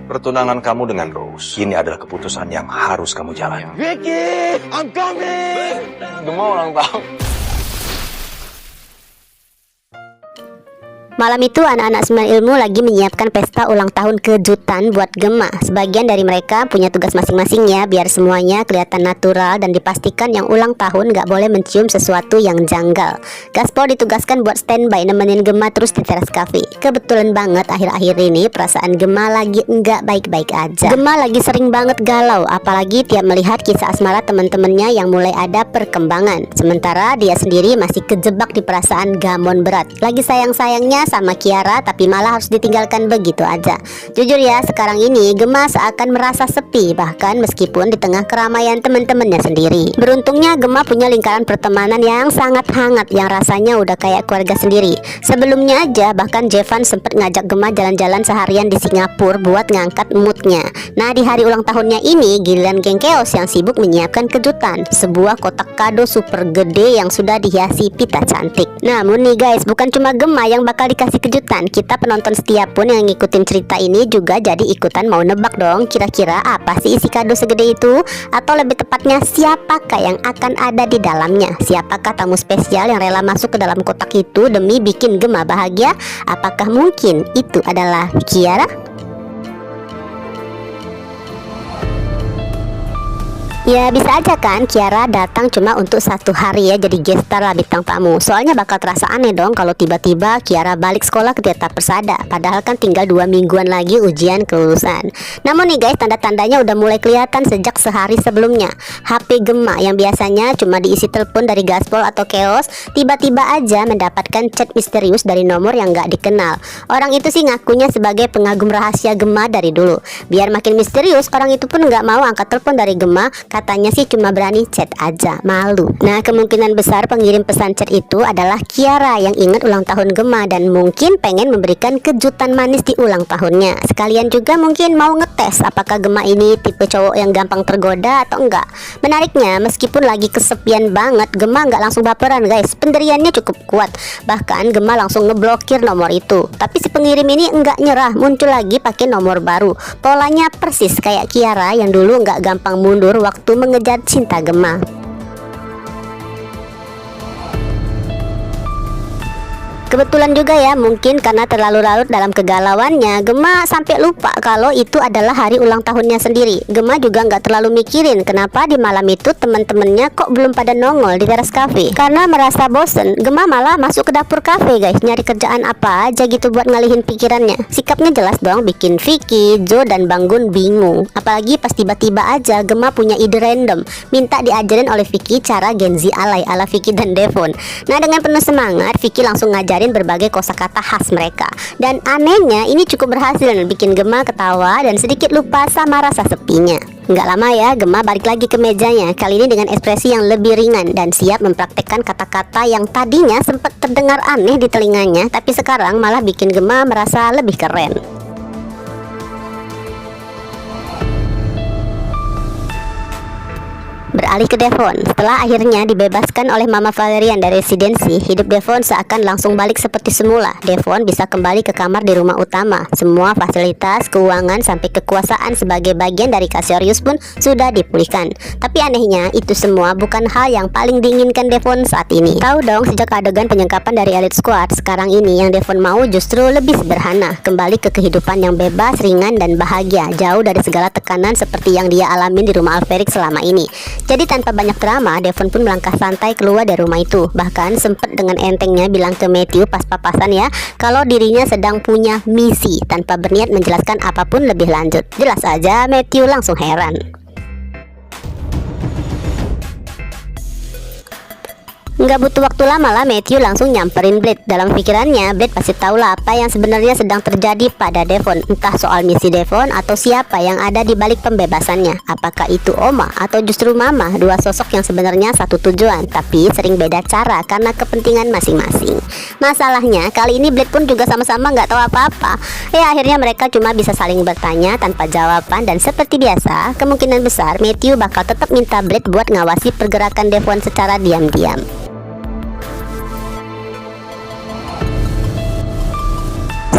Pertunangan kamu dengan Rose ini adalah keputusan yang harus kamu jalani. Vicky, I'm coming. Gemma ulang tahun. Malam itu anak-anak Sembilan Ilmu lagi menyiapkan pesta ulang tahun kejutan buat Gemma. Sebagian dari mereka punya tugas masing-masing ya, biar semuanya kelihatan natural dan dipastikan yang ulang tahun gak boleh mencium sesuatu yang janggal. Gaspol ditugaskan buat standby nemenin Gemma terus di teras cafe. Kebetulan banget akhir-akhir ini perasaan Gemma lagi enggak baik-baik aja. Gemma lagi sering banget galau, apalagi tiap melihat kisah asmara teman-temannya yang mulai ada perkembangan. Sementara dia sendiri masih kejebak di perasaan gamon berat. Lagi sayang-sayangnya sama Kiara tapi malah harus ditinggalkan begitu aja. Jujur ya, sekarang ini Gemma seakan merasa sepi, bahkan meskipun di tengah keramaian teman-temannya sendiri. Beruntungnya Gemma punya lingkaran pertemanan yang sangat hangat, yang rasanya udah kayak keluarga sendiri. Sebelumnya aja bahkan Jevan sempet ngajak Gemma jalan-jalan seharian di Singapura buat ngangkat moodnya. Nah, di hari ulang tahunnya ini giliran geng Chaos yang sibuk menyiapkan kejutan, sebuah kotak kado super gede yang sudah dihiasi pita cantik. Namun nih guys, bukan cuma Gemma yang bakal dikasih kejutan, kita penonton setia pun yang ngikutin cerita ini juga jadi ikutan mau nebak dong, kira-kira apa sih isi kado segede itu? Atau lebih tepatnya siapakah yang akan ada di dalamnya? Siapakah tamu spesial yang rela masuk ke dalam kotak itu demi bikin Gemma bahagia? Apakah mungkin itu adalah Kiara? Ya bisa aja kan Kiara datang cuma untuk 1 hari ya, jadi guest star lah, bintang tamu. Soalnya bakal terasa aneh dong kalau tiba-tiba Kiara balik sekolah ke Tirta Persada, padahal kan tinggal 2 mingguan lagi ujian kelulusan. Namun nih guys, tanda-tandanya udah mulai kelihatan sejak sehari sebelumnya. HP Gemma yang biasanya cuma diisi telepon dari Gaspol atau Chaos, tiba-tiba aja mendapatkan chat misterius dari nomor yang gak dikenal. Orang itu sih ngakunya sebagai pengagum rahasia Gemma dari dulu. Biar makin misterius, orang itu pun gak mau angkat telepon dari Gemma. Katanya sih cuma berani chat aja, malu. Nah, kemungkinan besar pengirim pesan chat itu adalah Kiara yang ingat ulang tahun Gemma dan mungkin pengen memberikan kejutan manis di ulang tahunnya. Sekalian juga mungkin mau ngetes apakah Gemma ini tipe cowok yang gampang tergoda atau enggak. Menariknya, meskipun lagi kesepian banget, Gemma nggak langsung baperan guys. Pendiriannya cukup kuat. Bahkan Gemma langsung ngeblokir nomor itu. Tapi si pengirim ini enggak nyerah, muncul lagi pakai nomor baru. Polanya persis kayak Kiara yang dulu nggak gampang mundur waktu mengejar cinta Gemma. Kebetulan juga ya, mungkin karena terlalu larut dalam kegalauannya, Gemma sampai lupa kalau itu adalah hari ulang tahunnya sendiri. Gemma juga nggak terlalu mikirin kenapa di malam itu teman-temannya kok belum pada nongol di teras cafe. Karena merasa bosen, Gemma malah masuk ke dapur cafe guys, nyari kerjaan apa aja gitu buat ngalihin pikirannya. Sikapnya jelas dong bikin Vicky, Jo, dan Bang Gun bingung. Apalagi pas tiba-tiba aja Gemma punya ide random, minta diajarin oleh Vicky cara Gen Z alay ala Vicky dan Devon. Nah, dengan penuh semangat, Vicky langsung ngajarin berbagai kosakata khas mereka. Dan anehnya ini cukup berhasil bikin Gemma ketawa dan sedikit lupa sama rasa sepinya. Nggak lama ya, Gemma balik lagi ke mejanya, kali ini dengan ekspresi yang lebih ringan dan siap mempraktekkan kata-kata yang tadinya sempat terdengar aneh di telinganya, tapi sekarang malah bikin Gemma merasa lebih keren. Beralih ke Devon, setelah akhirnya dibebaskan oleh Mama Valerian dari residensi, hidup Devon seakan langsung balik seperti semula. Devon bisa kembali ke kamar di rumah utama. Semua fasilitas, keuangan, sampai kekuasaan sebagai bagian dari Cassiarius pun sudah dipulihkan. Tapi anehnya, itu semua bukan hal yang paling diinginkan Devon saat ini. Tahu dong, sejak adegan penyingkapan dari Elite Squad, sekarang ini yang Devon mau justru lebih sederhana. Kembali ke kehidupan yang bebas, ringan, dan bahagia, jauh dari segala tekanan seperti yang dia alamin di rumah Alferic selama ini. Jadi tanpa banyak drama, Devon pun melangkah santai keluar dari rumah itu. Bahkan sempat dengan entengnya bilang ke Matthew pas papasan ya, kalau dirinya sedang punya misi, tanpa berniat menjelaskan apapun lebih lanjut. Jelas aja Matthew langsung heran. Nggak butuh waktu lama lah, Matthew langsung nyamperin Blade. Dalam pikirannya, Blade pasti tahu lah apa yang sebenarnya sedang terjadi pada Devon. Entah soal misi Devon atau siapa yang ada di balik pembebasannya. Apakah itu Oma atau justru Mama, dua sosok yang sebenarnya satu tujuan, tapi sering beda cara karena kepentingan masing-masing. Masalahnya, kali ini Blade pun juga sama-sama nggak tahu apa-apa. Akhirnya mereka cuma bisa saling bertanya tanpa jawaban, dan seperti biasa, kemungkinan besar Matthew bakal tetap minta Blade buat ngawasi pergerakan Devon secara diam-diam.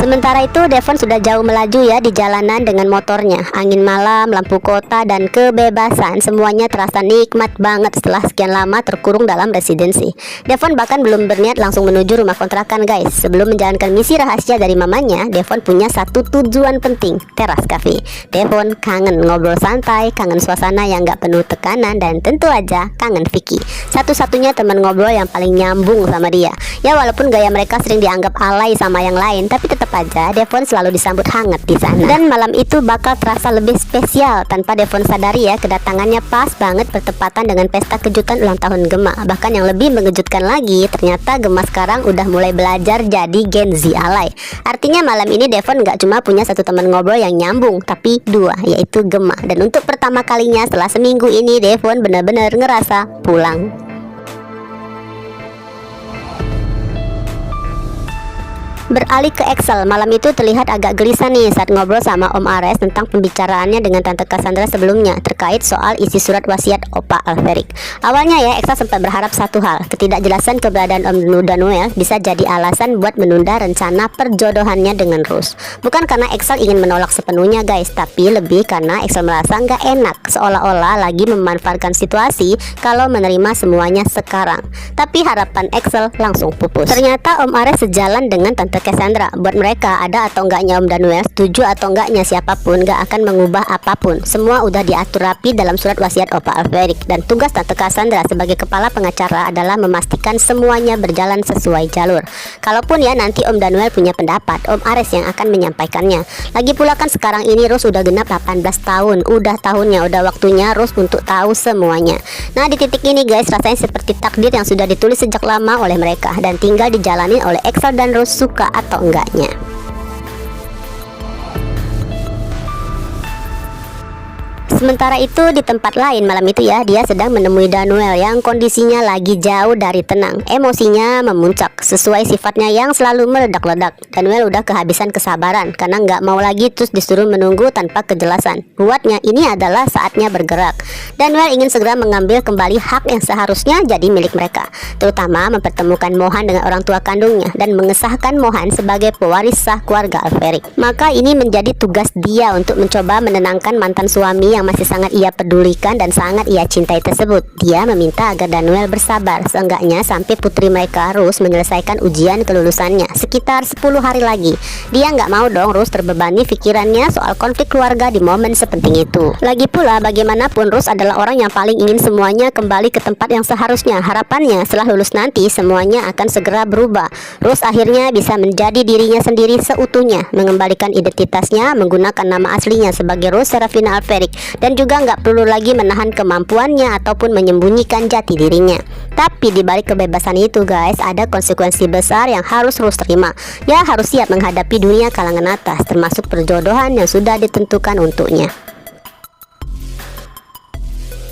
Sementara itu Devon sudah jauh melaju ya di jalanan dengan motornya. Angin malam, lampu kota, dan kebebasan semuanya terasa nikmat banget setelah sekian lama terkurung dalam residensi. Devon bahkan belum berniat langsung menuju rumah kontrakan guys. Sebelum menjalankan misi rahasia dari mamanya, Devon punya satu tujuan penting, teras cafe. Devon kangen ngobrol santai, kangen suasana yang gak penuh tekanan, dan tentu aja kangen Vicky, satu-satunya teman ngobrol yang paling nyambung sama dia. Ya walaupun gaya mereka sering dianggap alay sama yang lain, tapi tetap aja Devon selalu disambut hangat di sana. Dan malam itu bakal terasa lebih spesial tanpa Devon sadari ya, kedatangannya pas banget bertepatan dengan pesta kejutan ulang tahun Gema. Bahkan yang lebih mengejutkan lagi, ternyata Gema sekarang udah mulai belajar jadi Gen Z alay. Artinya malam ini Devon gak cuma punya satu teman ngobrol yang nyambung, tapi dua, yaitu Gema. Dan untuk pertama kalinya setelah seminggu ini Devon benar-benar ngerasa pulang. Beralih ke Excel, malam itu terlihat agak gelisah nih saat ngobrol sama Om Ares tentang pembicaraannya dengan Tante Cassandra sebelumnya terkait soal isi surat wasiat Opa Alferic. Awalnya ya, Excel sempat berharap satu hal, ketidakjelasan keberadaan Om Danuel bisa jadi alasan buat menunda rencana perjodohannya dengan Rose. Bukan karena Excel ingin menolak sepenuhnya guys, tapi lebih karena Excel merasa nggak enak, seolah-olah lagi memanfaatkan situasi kalau menerima semuanya sekarang. Tapi harapan Excel langsung pupus. Ternyata Om Ares sejalan dengan Tante Cassandra. Buat mereka, ada atau enggaknya Om Danuel, setuju atau enggaknya siapapun gak akan mengubah apapun. Semua udah diatur rapi dalam surat wasiat Opa Alferic. Dan tugas Tante Cassandra sebagai kepala pengacara adalah memastikan semuanya berjalan sesuai jalur. Kalaupun ya nanti Om Danuel punya pendapat, Om Ares yang akan menyampaikannya. Lagi pula kan sekarang ini Rose udah genap 18 tahun. Udah tahunnya, udah waktunya Rose untuk tahu semuanya. Nah di titik ini guys, rasanya seperti takdir yang sudah ditulis sejak lama oleh mereka dan tinggal dijalani oleh Excel dan Rose suka atau enggaknya. Sementara itu di tempat lain malam itu ya, dia sedang menemui Danuel yang kondisinya lagi jauh dari tenang. Emosinya memuncak sesuai sifatnya yang selalu meledak-ledak. Danuel udah kehabisan kesabaran karena nggak mau lagi terus disuruh menunggu tanpa kejelasan. Buatnya ini adalah saatnya bergerak. Danuel ingin segera mengambil kembali hak yang seharusnya jadi milik mereka, terutama mempertemukan Mohan dengan orang tua kandungnya dan mengesahkan Mohan sebagai pewaris sah keluarga Alferic. Maka ini menjadi tugas dia untuk mencoba menenangkan mantan suami yang masih sangat ia pedulikan dan sangat ia cintai tersebut. Dia meminta agar Danuel bersabar, seenggaknya sampai putri mereka Rose menyelesaikan ujian kelulusannya sekitar 10 hari lagi. Dia nggak mau dong Rose terbebani pikirannya soal konflik keluarga di momen sepenting itu. Lagi pula bagaimanapun Rose adalah orang yang paling ingin semuanya kembali ke tempat yang seharusnya. Harapannya setelah lulus nanti semuanya akan segera berubah. Rose akhirnya bisa menjadi dirinya sendiri seutuhnya, mengembalikan identitasnya menggunakan nama aslinya sebagai Rose Serafina Alferic, dan juga nggak perlu lagi menahan kemampuannya ataupun menyembunyikan jati dirinya. Tapi di balik kebebasan itu guys, ada konsekuensi besar yang harus Rose terima. Ya harus siap menghadapi dunia kalangan atas, termasuk perjodohan yang sudah ditentukan untuknya.